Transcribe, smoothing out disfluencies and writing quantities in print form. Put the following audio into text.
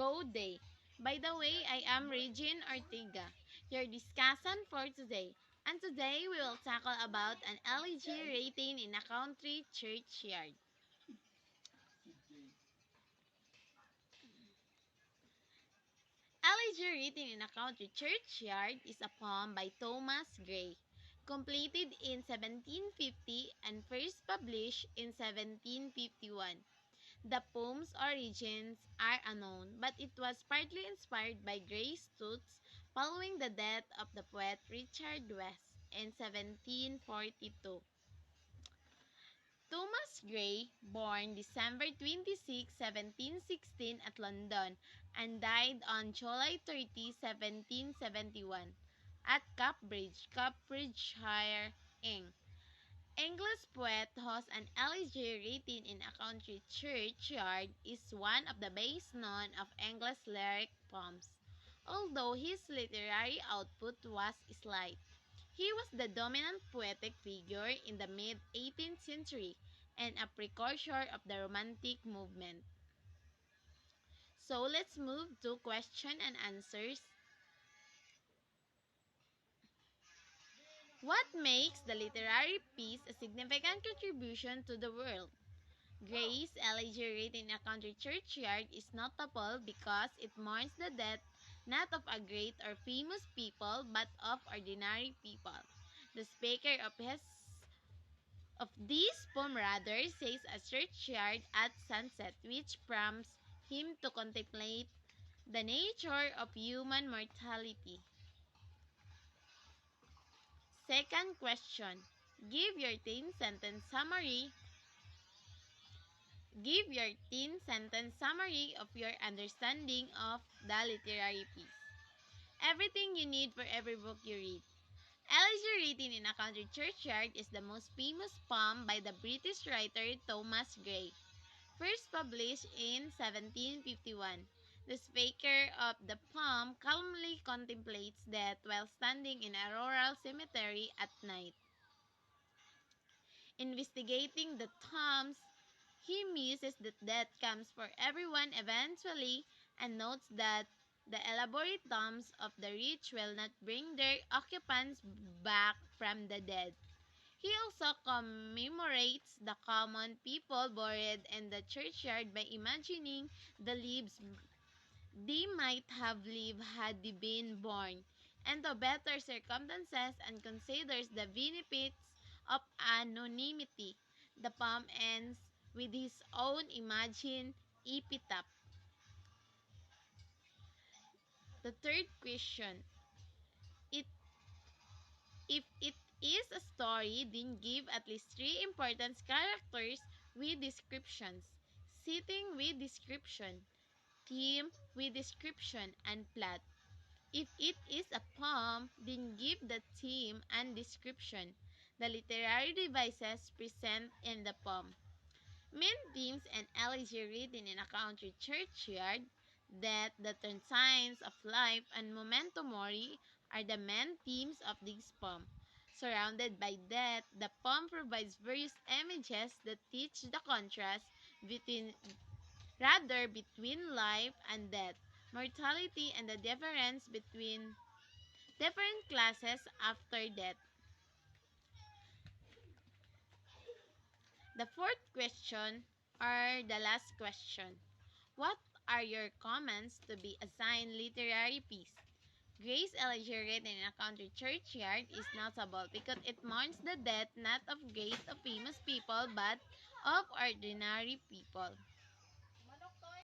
Go Day. By the way, I am Regine Ortega, your discussant for today. And today we will tackle about an elegy rating in a country churchyard. Elegy written in a country churchyard is a poem by Thomas Gray, completed in 1750 and first published in 1751. The poem's origins are unknown, but it was partly inspired by Gray's thoughts following the death of the poet Richard West in 1742. Thomas Gray, born December 26, 1716 at London, and died on July 30, 1771, at Cambridgeshire, England. English poet whose an elegy written in a country churchyard is one of the best known of English lyric poems. Although his literary output was slight, he was the dominant poetic figure in the mid-18th century and a precursor of the Romantic movement. So let's move to question and answers. What makes the literary piece a significant contribution to the world? Gray's elegy written in a country churchyard is notable because it mourns the death not of a great or famous people but of ordinary people. The speaker of this poem rather says a churchyard at sunset, which prompts him to contemplate the nature of human mortality. Second question. Give your 10-sentence summary Give your 10-sentence summary of your understanding of the literary piece. Everything you need for every book you read. Elegy written in a country churchyard is the most famous poem by the British writer Thomas Gray, first published in 1751. The speaker of the poem calmly contemplates death while standing in a rural cemetery at night. Investigating the tombs, he muses that death comes for everyone eventually and notes that the elaborate tombs of the rich will not bring their occupants back from the dead. He also commemorates the common people buried in the churchyard by imagining the lives they might have lived had they been born into better circumstances and considers the benefits of anonymity. The poem ends with his own imagined epitaph. The third question. It, if it is a story, then give at least 3 important characters with descriptions, setting with description, theme with description, and plot. If it is a poem, then give the theme and description, the literary devices present in the poem. Main themes and elegy written in a country churchyard, death, the transience of life, and memento mori are the main themes of this poem. Surrounded by death, the poem provides various images that teach the contrast between life and death, mortality, and the difference between different classes after death. The fourth question, or the last question. What are your comments to be assigned literary piece? Gray's elegy written in a country churchyard is notable because it mourns the death not of great or famous people but of ordinary people.